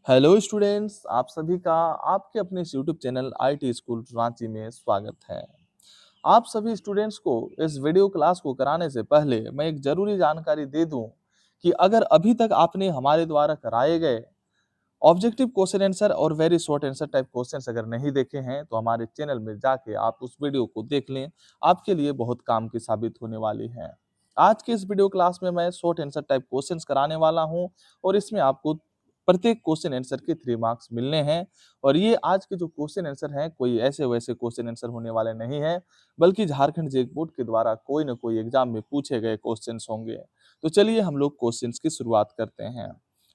Hello students, आप सभी का आपके अपने इस YouTube channel IT school Ranchi में स्वागत है। आप सभी स्टूडेंट्स को इस वीडियो क्लास को कराने से पहले मैं एक जरूरी जानकारी दे दूं कि अगर अभी तक आपने हमारे द्वारा कराए गए ऑब्जेक्टिव क्वेश्चन आंसर और very short answer type questions अगर नहीं देखे हैं तो हमारे चैनल में जाके आप उस वीडियो को देख लें, आपके लिए बहुत काम की साबित होने वाली है। आज के इस वीडियो क्लास में मैं शॉर्ट आंसर टाइप क्वेश्चंस कराने वाला हूं और इसमें आपको प्रत्येक क्वेश्चन आंसर के 3 मार्क्स मिलने हैं। और ये आज के जो क्वेश्चन आंसर हैं कोई ऐसे वैसे क्वेश्चन आंसर होने वाले नहीं है, बल्कि झारखंड जेईई बोर्ड के द्वारा कोई ना कोई एग्जाम में पूछे गए क्वेश्चंस होंगे। तो चलिए हम लोग क्वेश्चंस की शुरुआत करते हैं।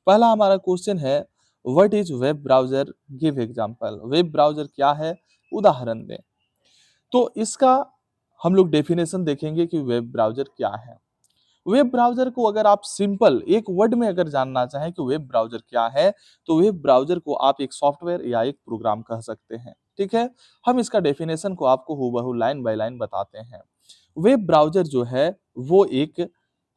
पहला हमारा क्वेश्चन है, what is web browser, give example. Web browser क्या है, उदाहरण दें। तो इसका हम लोग डेफिनेशन देखेंगे कि वेब ब्राउजर क्या है। वेब ब्राउजर को अगर आप सिंपल एक वर्ड में अगर जानना चाहें कि वेब ब्राउजर क्या है, तो वेब ब्राउजर को आप एक सॉफ्टवेयर या एक प्रोग्राम कह सकते हैं। ठीक है, हम इसका डेफिनेशन को आपको हूबहू लाइन बाय लाइन बताते हैं। वेब ब्राउजर जो है वो एक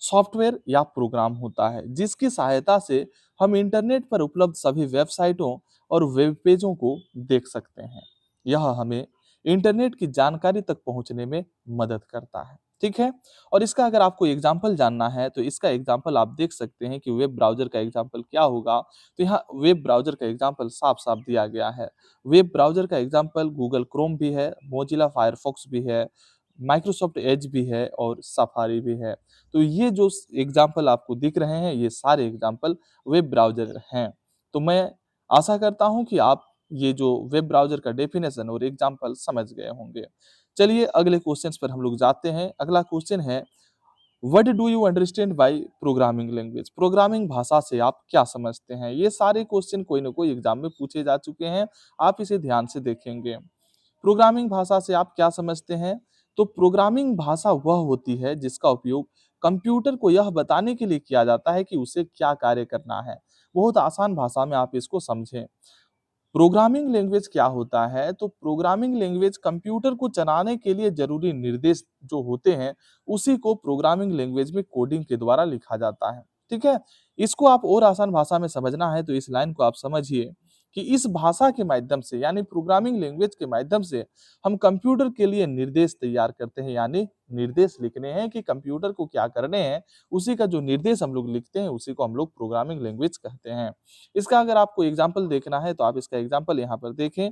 सॉफ्टवेयर या प्रोग्राम होता है जिसकी सहायता से हम इंटरनेट पर उपलब्ध सभी वेबसाइटों और वेब पेजों को देख सकते हैं। यह हमें इंटरनेट की जानकारी तक पहुंचने में मदद करता है। ठीक है, और इसका अगर आपको एग्जाम्पल जानना है तो इसका एग्जाम्पल आप देख सकते हैं कि वेब ब्राउजर का एग्जाम्पल क्या होगा। तो यहाँ वेब ब्राउजर का एग्जाम्पल साफ साफ दिया गया है। वेब ब्राउजर का एग्जाम्पल गूगल क्रोम भी है, मोजिला फायरफॉक्स भी है, माइक्रोसॉफ्ट एज भी है और सफारी भी है। तो ये जो एग्जाम्पल आपको दिख रहे हैं ये सारे एग्जाम्पल वेब ब्राउजर हैं। तो मैं आशा करता हूं कि आप ये जो वेब ब्राउजर का डेफिनेशन और एग्जाम्पल समझ गए होंगे। चलिए अगले क्वेश्चन पर हम लोग जाते हैं। अगला क्वेश्चन है, what do you understand by programming language. Programming भाषा से आप क्या समझते हैं। ये सारे क्वेश्चन कोई ना कोई एग्जाम में पूछे जा चुके हैं, आप इसे ध्यान से देखेंगे। प्रोग्रामिंग भाषा से आप क्या समझते हैं। तो प्रोग्रामिंग भाषा वह होती है जिसका उपयोग कंप्यूटर को यह बताने के लिए किया जाता है कि उसे क्या कार्य करना है। बहुत आसान भाषा में आप इसको समझें। प्रोग्रामिंग लैंग्वेज क्या होता है, तो प्रोग्रामिंग लैंग्वेज कंप्यूटर को चलाने के लिए जरूरी निर्देश जो होते हैं उसी को प्रोग्रामिंग लैंग्वेज में कोडिंग के द्वारा लिखा जाता है। ठीक है, इसको आप और आसान भाषा में समझना है तो इस लाइन को आप समझिए कि इस भाषा के माध्यम से यानी प्रोग्रामिंग लैंग्वेज के माध्यम से हम कंप्यूटर के लिए निर्देश तैयार करते हैं, यानी निर्देश लिखने हैं कि कंप्यूटर को क्या करने हैं, उसी का जो निर्देश हम लोग लिखते हैं उसी को हम लोग प्रोग्रामिंग लैंग्वेज कहते हैं। इसका अगर आपको एग्जाम्पल देखना है तो आप इसका एग्जाम्पल यहाँ पर देखें।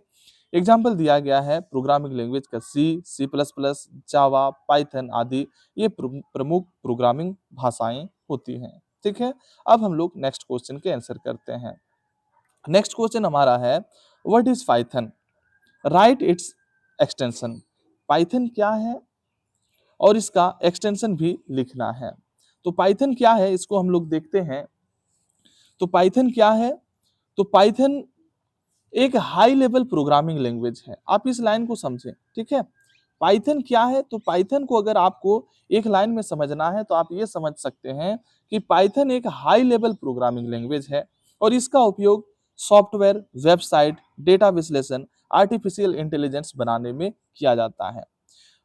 एग्जाम्पल दिया गया है प्रोग्रामिंग लैंग्वेज का सी प्लस प्लस, जावा, पाइथन आदि। ये प्रमुख प्रोग्रामिंग भाषाएं होती हैं। ठीक है, अब हम लोग नेक्स्ट क्वेश्चन के आंसर करते हैं। नेक्स्ट क्वेश्चन हमारा है, what is Python, right it's extension. Python क्या है और इसका एक्सटेंशन भी लिखना है। तो पाइथन क्या है इसको हम लोग देखते हैं। तो पाइथन क्या है, तो पाइथन एक हाई लेवल प्रोग्रामिंग लैंग्वेज है। आप इस लाइन को समझें। ठीक है, पाइथन क्या है, तो पाइथन को अगर आपको एक लाइन में समझना है तो आप ये समझ सकते हैं कि पाइथन एक हाई लेवल प्रोग्रामिंग लैंग्वेज है और इसका उपयोग सॉफ्टवेयर, वेबसाइट, डेटा विश्लेषण, आर्टिफिशियल इंटेलिजेंस बनाने में किया जाता है।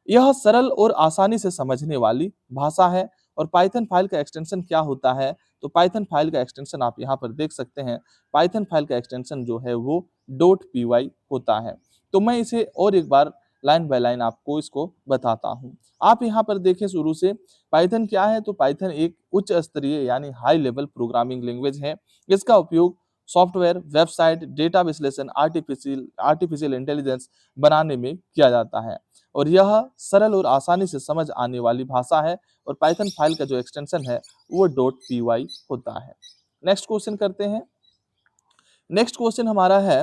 यह सरल और आसानी से समझने वाली भाषा है। और पाइथन फाइल का एक्सटेंशन क्या होता है, तो पाइथन फाइल का एक्सटेंशन आप यहाँ पर देख सकते हैं। पाइथन फाइल का एक्सटेंशन जो है वो .py होता है। तो मैं इसे और एक बार लाइन बाय लाइन आपको इसको बताता हूँ। आप यहाँ पर देखें शुरू से, पाइथन क्या है, तो पाइथन एक उच्च स्तरीय यानी हाई लेवल प्रोग्रामिंग लैंग्वेज है। इसका उपयोग सॉफ्टवेयर, वेबसाइट, डेटा विश्लेषण, आर्टिफिशियल इंटेलिजेंस बनाने में किया जाता है और यह सरल और आसानी से समझ आने वाली भाषा है। और पाइथन फाइल का जो एक्सटेंशन है वो .py होता है। नेक्स्ट क्वेश्चन करते हैं। नेक्स्ट क्वेश्चन हमारा है,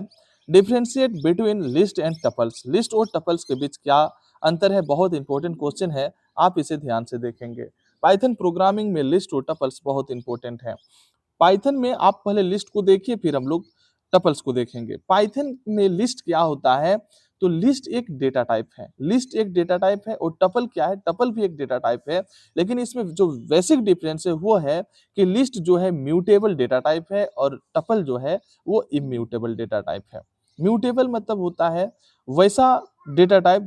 differentiate between list and tuples. List और टपल्स के बीच क्या अंतर है, बहुत इंपॉर्टेंट क्वेश्चन है, आप इसे ध्यान से देखेंगे। पाइथन प्रोग्रामिंग में लिस्ट और टपल्स बहुत इंपॉर्टेंट है। पाइथन में आप पहले लिस्ट को देखिए फिर हम लोग टपल्स को देखेंगे। पाइथन में लिस्ट क्या होता है, तो लिस्ट एक डेटा टाइप है। लिस्ट एक डेटा टाइप है और टपल क्या है, टपल भी एक डेटा टाइप है। लेकिन इसमें जो बेसिक डिफरेंस है वो है कि लिस्ट जो है म्यूटेबल डेटा टाइप है और टपल जो है वो इम्यूटेबल डेटा टाइप है। म्यूटेबल मतलब होता है वैसा डेटा टाइप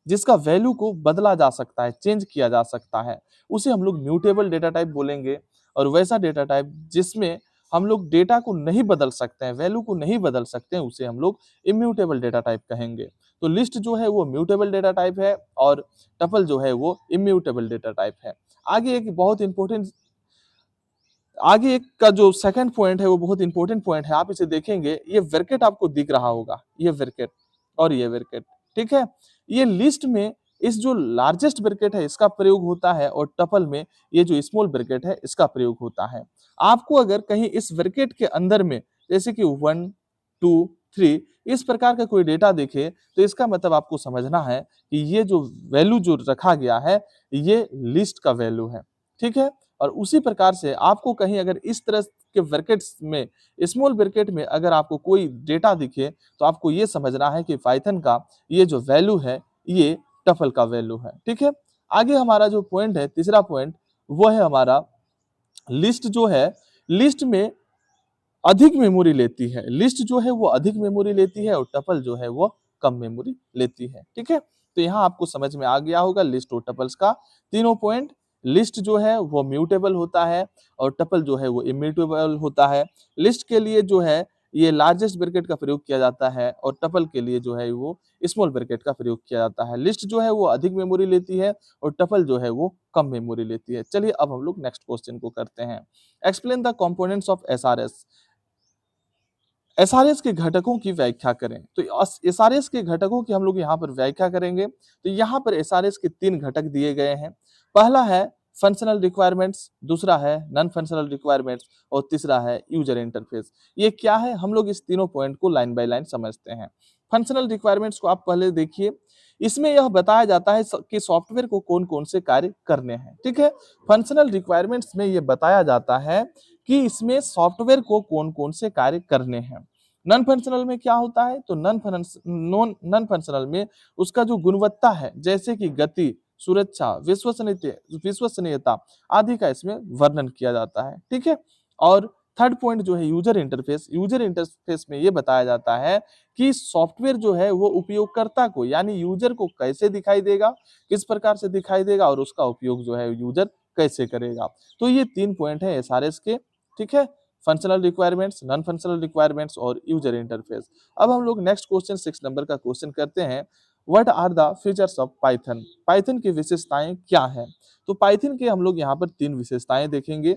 जिसका वैल्यू को बदला जा सकता है, चेंज किया जा सकता है, उसे हम लोग म्यूटेबल डेटा टाइप बोलेंगे। और वैसा डेटा टाइप जिसमें हम लोग डेटा को नहीं बदल सकते हैं, वैल्यू को नहीं बदल सकते हैं, उसे हम लोग इम्यूटेबल डेटा टाइप कहेंगे। तो लिस्ट जो है वो म्यूटेबल डेटा टाइप है और टपल जो है वो इम्यूटेबल डेटा टाइप है। आगे एक बहुत इंपॉर्टेंट आगे एक का जो सेकंड पॉइंट है वो बहुत इंपॉर्टेंट पॉइंट है। आप इसे देखेंगे, ये ब्रैकेट आपको दिख रहा होगा, ये ब्रैकेट और ये ब्रैकेट, ठीक है। ये लिस्ट में इस जो लार्जेस्ट ब्रैकेट है इसका प्रयोग होता है और टपल में ये जो स्मॉल ब्रैकेट है इसका प्रयोग होता है। आपको अगर कहीं इस ब्रैकेट के अंदर में जैसे कि 1 2 3 इस प्रकार का कोई डेटा दिखे तो इसका मतलब आपको समझना है कि ये जो वैल्यू जो रखा गया है ये लिस्ट का वैल्यू है, ठीक है। और उसी प्रकार से आपको कहीं अगर इस तरह के ब्रैकेट्स में स्मॉल ब्रैकेट में अगर आपको कोई डेटा दिखे तो आपको ये समझना है कि पाइथन का ये जो वैल्यू है ये टफल का वैल्यू है, ठीक है। आगे हमारा जो पॉइंट है, तीसरा पॉइंट, वो है हमारा लिस्ट जो है, लिस्ट में अधिक मेमोरी लेती है। लिस्ट जो है वो अधिक मेमोरी लेती है और टपल जो है वो कम मेमोरी लेती है, ठीक है। तो यहाँ आपको समझ में आ गया होगा लिस्ट और टपल्स का तीनों पॉइंट। लिस्ट जो है वो म्यूटेबल होता है और टपल जो है वो इम्यूटेबल होता है। लिस्ट के लिए जो है ये लार्जेस्ट ब्रैकेट का प्रयोग किया जाता है और टपल के लिए जो है वो स्मॉल ब्रैकेट का प्रयोग किया जाता है। लिस्ट जो है वो अधिक मेमोरी लेती है और टपल जो है वो कम मेमोरी लेती है। चलिए अब हम लोग नेक्स्ट क्वेश्चन को करते हैं। Explain the components of SRS. SRS के घटकों की व्याख्या करें। तो एसआरएस के घटकों की हम लोग यहाँ पर व्याख्या करेंगे। तो यहाँ पर एसआरएस के 3 घटक दिए गए हैं। पहला है फंक्शनल रिक्वायरमेंट्स, दूसरा है नॉन फंक्शनल रिक्वायरमेंट्स और तीसरा है यूजर इंटरफेस। ये क्या है, हम लोग इस तीनों पॉइंट को लाइन बाय लाइन समझते हैं। फंक्शनल रिक्वायरमेंट्स को आप पहले देखिए। इसमें यह बताया जाता है कि सॉफ्टवेयर को कौन कौन से कार्य करने हैं, ठीक है। फंक्शनल रिक्वायरमेंट्स में यह बताया जाता है कि इसमें सॉफ्टवेयर को कौन कौन से कार्य करने हैं। नॉन फंक्शनल में क्या होता है, तो नॉन फंक्शनल में उसका जो गुणवत्ता है जैसे कि गति, सुरक्षा, विश्वसनीयता आदि का इसमें वर्णन किया जाता है, ठीक है। और थर्ड पॉइंट जो है यूजर इंटरफेस। यूजर इंटरफेस में ये बताया जाता है कि सॉफ्टवेयर जो है वो उपयोगकर्ता को यानी यूजर को कैसे दिखाई देगा, किस प्रकार से दिखाई देगा और उसका उपयोग जो है यूजर कैसे करेगा। तो ये 3 पॉइंट है एसआरएस के, ठीक है। Functional requirements, non functional requirements और यूजर इंटरफेस। अब हम लोग नेक्स्ट क्वेश्चन 6 नंबर का क्वेश्चन करते हैं। What are the features of Python. Python की विशेषताएं क्या है। तो पाइथन के हम लोग यहाँ पर 3 विशेषताएं देखेंगे।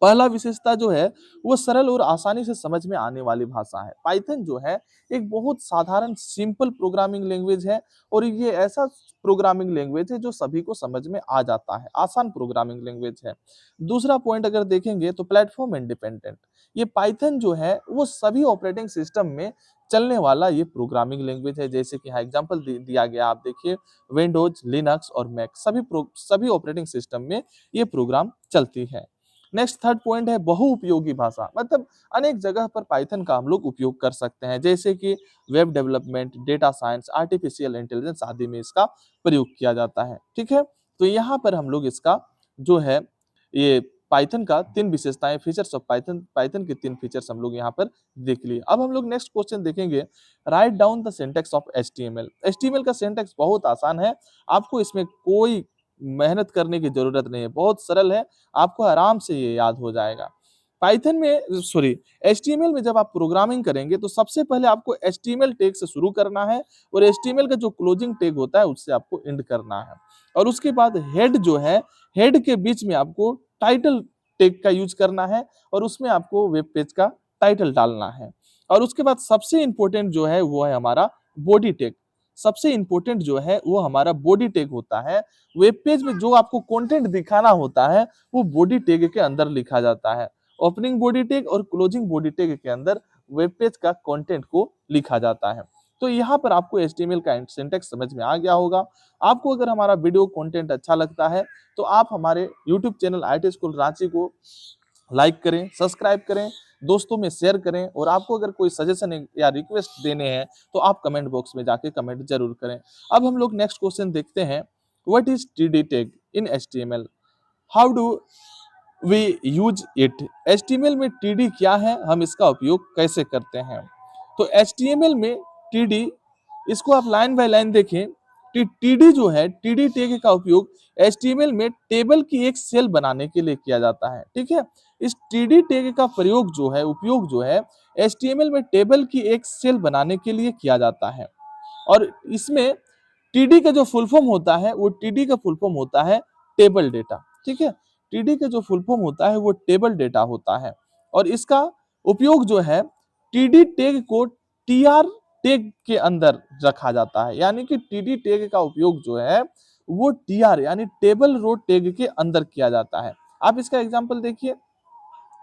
पहला विशेषता जो है वो सरल और आसानी से समझ में आने वाली भाषा है। पाइथन जो है एक बहुत साधारण सिंपल प्रोग्रामिंग लैंग्वेज है और ये ऐसा प्रोग्रामिंग लैंग्वेज है जो सभी को समझ में आ जाता है, आसान प्रोग्रामिंग लैंग्वेज है। दूसरा पॉइंट अगर देखेंगे तो प्लेटफॉर्म इंडिपेंडेंट। ये पाइथन जो है वो सभी ऑपरेटिंग सिस्टम में चलने वाला ये प्रोग्रामिंग लैंग्वेज है। जैसे कि यहाँ एग्जांपल दिया गया, आप देखिए विंडोज, लिनक्स और मैक सभी ऑपरेटिंग सिस्टम में ये प्रोग्राम चलती है। नेक्स्ट थर्ड पॉइंट है बहुउपयोगी भाषा, मतलब अनेक जगह पर पाइथन का हम लोग उपयोग कर सकते हैं जैसे कि web development, data science, artificial intelligence आदि में इसका प्रयोग किया जाता है, ठीक है। तो यहाँ पर हम लोग इसका जो है ये पाइथन का 3 विशेषताएं, फीचर्स ऑफ पाइथन, पाइथन के 3 फीचर्स हम लोग यहाँ पर देख लिए। अब हम लोग नेक्स्ट क्वेश्चन देखेंगे। Write down the syntax of HTML. HTML का सिंटैक्स बहुत आसान है, आपको इसमें कोई मेहनत करने की जरूरत नहीं है, बहुत सरल है, आपको आराम से ये याद हो जाएगा। पाइथन में सॉरी एचटीएमएल में जब आप प्रोग्रामिंग करेंगे तो सबसे पहले आपको एचटीएमएल टैग से शुरू करना है और एचटीएमएल का जो क्लोजिंग टैग होता है उससे आपको एंड करना है। और उसके बाद हेड जो है, हेड के बीच में आपको टाइटल टैग का यूज करना है और उसमें आपको वेब पेज का टाइटल डालना है। और उसके बाद सबसे इंपॉर्टेंट जो है वो है हमारा बॉडी टैग। सबसे इंपॉर्टेंट जो है वो हमारा बॉडी टैग होता है। वेब पेज में जो आपको कंटेंट दिखाना होता है वो बॉडी टैग के अंदर लिखा जाता है। ओपनिंग बॉडी टैग और क्लोजिंग बॉडी टैग के अंदर वेब पेज का कंटेंट को लिखा जाता है। तो यहाँ पर आपको HTML का सिंटैक्स समझ में आ गया होगा। आपको अगर हमारा वीडियो कंटेंट अच्छा लगता है तो आप हमारे YouTube channel IT school Ranchi को लाइक करें, सब्सक्राइब करें, दोस्तों में शेयर करें और आपको अगर कोई सजेशन या रिक्वेस्ट देने हैं तो आप कमेंट बॉक्स में जाके कमेंट जरूर करें। अब हम लोग नेक्स्ट क्वेश्चन देखते हैं। What is TD tag in HTML, how do we use it. HTML में टीडी क्या है, हम इसका उपयोग कैसे करते हैं। तो HTML में टीडी, इसको आप लाइन बाय लाइन देखें। टीडी जो है, टीडी टैग का उपयोग HTML में टेबल की एक सेल बनाने के लिए किया जाता है, ठीक है। इस टीडी टैग का प्रयोग जो है उपयोग जो है एचटीएमएल में टेबल की एक सेल बनाने के लिए किया जाता है। और इसमें टीडी का जो फुल फॉर्म होता है वो टीडी का फुल फॉर्म होता है टेबल डेटा। ठीक है, टीडी का जो फुल फॉर्म होता है वो टेबल डेटा होता है। और इसका उपयोग जो है टीडी टैग को टीआर टैग के अंदर रखा जाता है, यानी कि टीडी टैग का उपयोग जो है वो टीआर यानी टेबल रो टैग के अंदर किया जाता है। आप इसका एग्जांपल देखिए,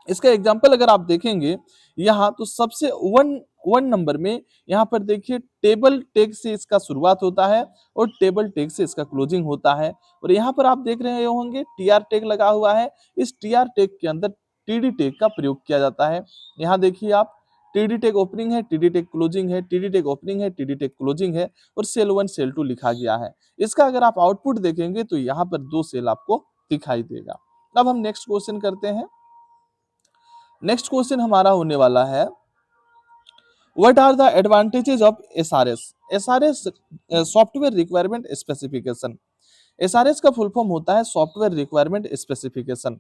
इसका एग्जाम्पल अगर आप देखेंगे यहाँ तो सबसे वन वन नंबर में यहाँ पर देखिए टेबल टैग से इसका शुरुआत होता है और टेबल टैग से इसका क्लोजिंग होता है। और यहाँ पर आप देख रहे होंगे टीआर टैग लगा हुआ है, इस टीआर टैग के अंदर टीडी टैग का प्रयोग किया जाता है। यहाँ देखिए आप टीडी टैग ओपनिंग है, टीडी टैग क्लोजिंग है, टीडी टैग ओपनिंग है, टीडी टैग क्लोजिंग है और सेल 1 सेल 2 लिखा गया है। इसका अगर आप आउटपुट देखेंगे तो यहाँ पर 2 सेल आपको दिखाई देगा। अब हम नेक्स्ट क्वेश्चन करते हैं। नेक्स्ट क्वेश्चन हमारा होने वाला है what are the advantages of SRS. SRS software requirement specification. SRS का फुल फॉर्म होता है सॉफ्टवेयर रिक्वायरमेंट स्पेसिफिकेशन।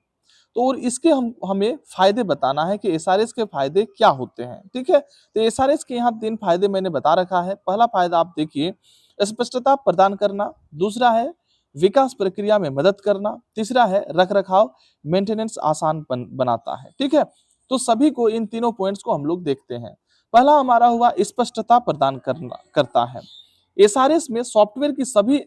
तो और इसके हमें फायदे बताना है कि एसआरएस के फायदे क्या होते हैं। ठीक है, तो एसआरएस के यहाँ 3 फायदे मैंने बता रखा है। पहला फायदा आप देखिए स्पष्टता प्रदान करना, दूसरा है विकास प्रक्रिया में मदद करना, तीसरा है रखरखाव मेंटेनेंस आसान बनाता है। ठीक है, तो सभी को इन तीनों पॉइंट्स को हम लोग देखते हैं। पहला हमारा हुआ स्पष्टता प्रदान करता है। एसआरएस में सॉफ्टवेयर की सभी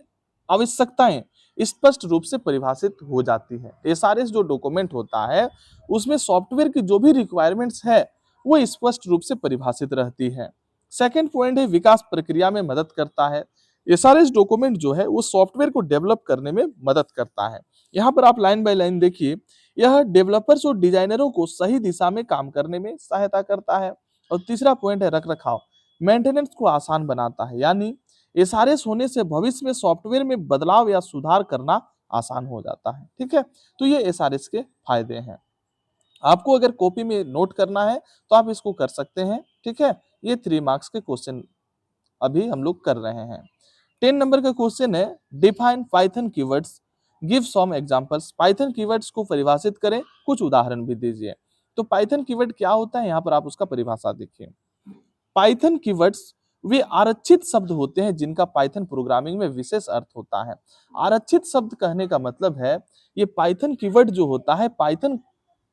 आवश्यकताएं स्पष्ट रूप से परिभाषित हो जाती है। एसआरएस जो डॉक्यूमेंट होता है उसमें सॉफ्टवेयर की जो भी रिक्वायरमेंट्स है वो स्पष्ट रूप से परिभाषित रहती है। सेकंड पॉइंट है विकास प्रक्रिया में मदद करता है। एसआरएस डॉक्यूमेंट जो है वो सॉफ्टवेयर को डेवलप करने में मदद करता है। यहाँ पर आप लाइन बाय लाइन देखिए, यह डेवलपर्स और डिजाइनरों को सही दिशा में काम करने में सहायता करता है। और तीसरा पॉइंट है रखरखाव, मेंटेनेंस को आसान बनाता है, यानी एसआरएस होने से भविष्य में सॉफ्टवेयर में बदलाव या सुधार करना आसान हो जाता है। ठीक है, तो ये एसआरएस के फायदे हैं। आपको अगर कॉपी में नोट करना है तो आप इसको कर सकते हैं। ठीक है, ये 3 मार्क्स के क्वेश्चन अभी हम लोग कर रहे हैं। 10 नंबर का क्वेश्चन है define Python keywords, give some examples. Python keywords को परिभाषित करें, कुछ उदाहरण भी दीजिए। तो पाइथन कीवर्ड क्या होता है, यहाँ पर आप उसका परिभाषा देखिए। पाइथन कीवर्ड्स वे आरक्षित शब्द होते हैं जिनका पाइथन प्रोग्रामिंग में विशेष अर्थ होता है। आरक्षित शब्द कहने का मतलब है ये पाइथन कीवर्ड जो होता है पाइथन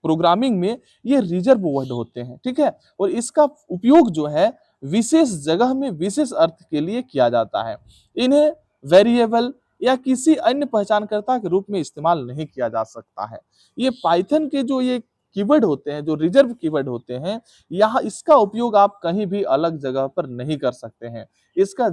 प्रोग्रामिंग में ये रिजर्व वर्ड होते हैं। ठीक है, और इसका उपयोग जो है विशेष जगह में विशेष अर्थ के लिए किया जाता है। इन्हें वेरिएबल या किसी अन्य पहचानकर्ता के रूप में इस्तेमाल नहीं किया जा सकता है। ये पाइथन के जो ये कीवर्ड होते हैं, जो रिजर्व कीवर्ड होते हैं, यहाँ इसका उपयोग आप कहीं भी अलग जगह पर नहीं कर सकते हैं। इसका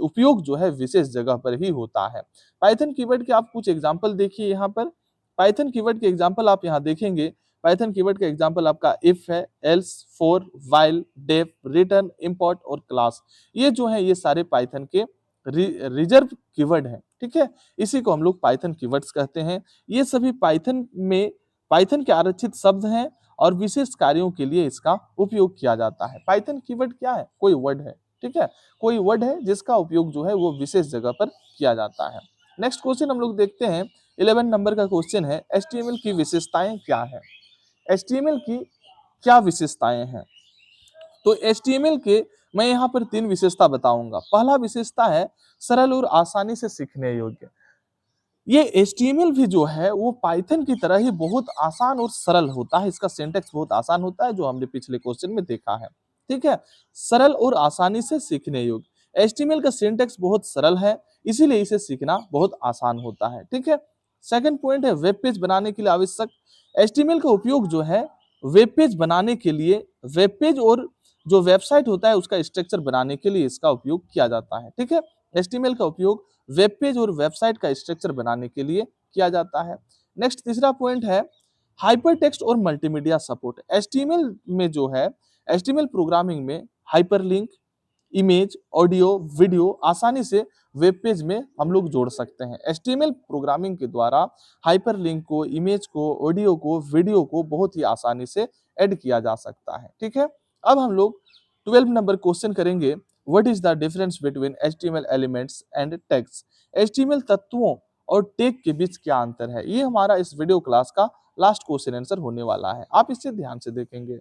उपयोग जो है विशेष जगह पर ही होता है। पाइथन कीवर्ड के आप कुछ एग्जाम्पल देखिए। यहाँ पर पाइथन कीवर्ड के एग्जाम्पल आप यहाँ देखेंगे। पाइथन कीवर्ड का एग्जाम्पल आपका इफ है, else, for, while, def, return, import और क्लास। ये जो है ये सारे पाइथन के रिजर्व कीवर्ड हैं। ठीक है, इसी को हम लोग पाइथन कीवर्ड्स कहते हैं। ये सभी पाइथन में पाइथन के आरक्षित शब्द हैं और विशेष कार्यों के लिए इसका उपयोग किया जाता है। पाइथन कीवर्ड क्या है, कोई वर्ड है। ठीक है, कोई वर्ड है जिसका उपयोग जो है वो विशेष जगह पर किया जाता है। नेक्स्ट क्वेश्चन हम लोग देखते हैं। 11 नंबर का क्वेश्चन है एचटीएमएल की विशेषताएं क्या है। एचटीएमएल की क्या विशेषताएं हैं, तो एचटीएमएल के मैं यहाँ पर 3 विशेषता बताऊंगा। पहला विशेषता है सरल और आसानी से सीखने योग्य। ये एचटीएमएल भी जो है वो पाइथन की तरह ही बहुत आसान और सरल होता है। इसका सिंटैक्स बहुत आसान होता है जो हमने पिछले क्वेश्चन में देखा है। ठीक है, सरल और आसानी से सीखने योग्य। एचटीएमएल का सिंटैक्स बहुत सरल है, इसीलिए इसे सीखना बहुत आसान होता है। ठीक है, सेकंड पॉइंट है वेब पेज बनाने के लिए आवश्यक। एचटीएमएल का उपयोग जो है वेब पेज बनाने के लिए, वेब पेज और जो वेबसाइट होता है उसका स्ट्रक्चर बनाने के लिए इसका उपयोग किया जाता है। ठीक है, एचटीएमएल का उपयोग वेब पेज और वेबसाइट का स्ट्रक्चर बनाने के लिए किया जाता है। नेक्स्ट तीसरा पॉइंट है हाइपर टेक्स्ट और मल्टीमीडिया सपोर्ट। एचटीएमएल में जो है एचटीएमएल प्रोग्रामिंग में हाइपरलिंक, इमेज, ऑडियो, वीडियो आसानी से वेब पेज में हम लोग जोड़ सकते हैं। एचटीएमएल प्रोग्रामिंग के द्वारा हाइपरलिंक को, इमेज को, ऑडियो को, वीडियो को बहुत ही आसानी से ऐड किया जा सकता है। ठीक है, अब हम लोग 12 नंबर क्वेश्चन करेंगे what is the difference between HTML elements and tags. HTML तत्वों और टैग के बीच क्या अंतर है, ये हमारा इस वीडियो क्लास का लास्ट क्वेश्चन आंसर होने वाला है। आप इसे ध्यान से देखेंगे।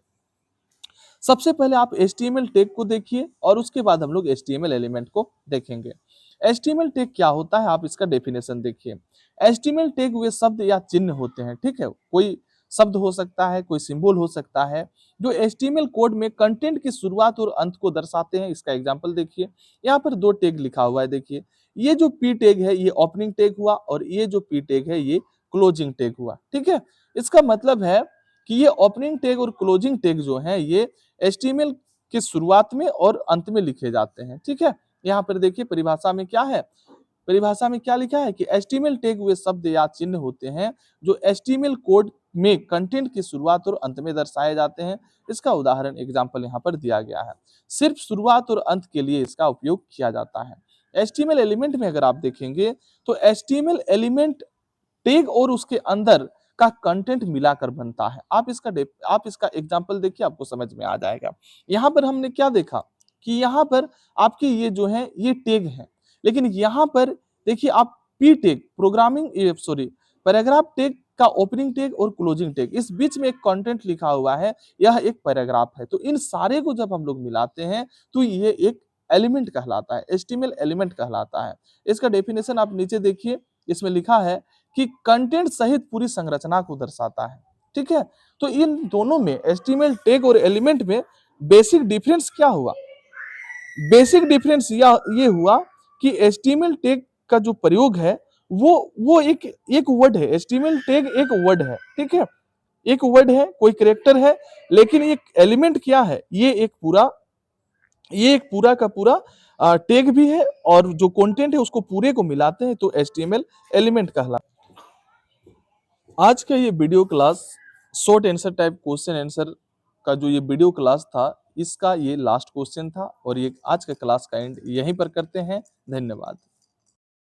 सबसे पहले आप HTML टैग को देखिए और उसके बाद हम लोग HTML एलिमेंट को देखेंगे। HTML टैग क्या होता है, आप इसका डेफिनेशन देखिए। HTML टैग वे शब्द या चिन्ह होते हैं, ठीक है, कोई शब्द हो सकता है, कोई सिंबल हो सकता है, जो HTML कोड में कंटेंट की शुरुआत और अंत को दर्शाते हैं। इसका एग्जांपल देखिए, यहाँ पर दो टैग लिखा हुआ है, देखिए ये जो P टैग है ये ओपनिंग टैग हुआ और ये जो P टैग है ये क्लोजिंग टैग हुआ, ठीक है। इसका मतलब है कि ये ओपनिंग टैग और क्लोजिंग टैग जो है ये HTML की शुरुआत में और अंत में लिखे जाते हैं, ठीक है। यहाँ पर देखिए परिभाषा में क्या है, परिभाषा में क्या लिखा है कि HTML टैग वे शब्द या चिन्ह होते हैं जो HTML कोड में कंटेंट की शुरुआत और अंत में दर्शाए जाते हैं। इसका उदाहरण एग्जांपल यहाँ पर दिया गया है। सिर्फ शुरुआत और अंत के लिए इसका उपयोग किया जाता है। HTML एलिमेंट में अगर आप देखेंगे तो HTML एलिमेंट टैग और उसके अंदर का कंटेंट मिलाकर बनता है। आप इसका एग्जांपल देखिए, आपको समझ में आ जाएगा। यहाँ पर हमने क्या देखा कि यहाँ पर आपके ये जो है ये टैग है, लेकिन यहाँ पर देखिए आप P tag programming sorry paragraph tag का ओपनिंग टैग और क्लोजिंग टैग, इस बीच में एक कंटेंट लिखा हुआ है, यह एक पैराग्राफ है। तो इन सारे को जब हम लोग मिलाते हैं तो ये एक एलिमेंट कहलाता है, HTML एलिमेंट कहलाता है। इसका डेफिनेशन आप नीचे देखिए, इसमें लिखा है कि कंटेंट सहित पूरी संरचना को दर्शाता है, ठीक है। तो इन दोनों में HTML टैग और एलिमेंट में बेसिक डिफरेंस क्या हुआ, बेसिक डिफरेंस ये हुआ कि HTML टैग का जो प्रयोग है वो एक वर्ड है। HTML टैग एक वर्ड है, ठीक है, एक वर्ड है, कोई कैरेक्टर है, लेकिन एक एलिमेंट क्या है, ये एक पूरा का पूरा टैग भी है और जो कंटेंट है उसको पूरे को मिलाते हैं तो HTML एलिमेंट कहलाता है। आज का ये video class short answer type question answer का जो ये वीडियो क्लास था, इसका ये लास्ट क्वेश्चन था और ये आज का क्लास का एंड यहीं पर करते हैं। धन्यवाद।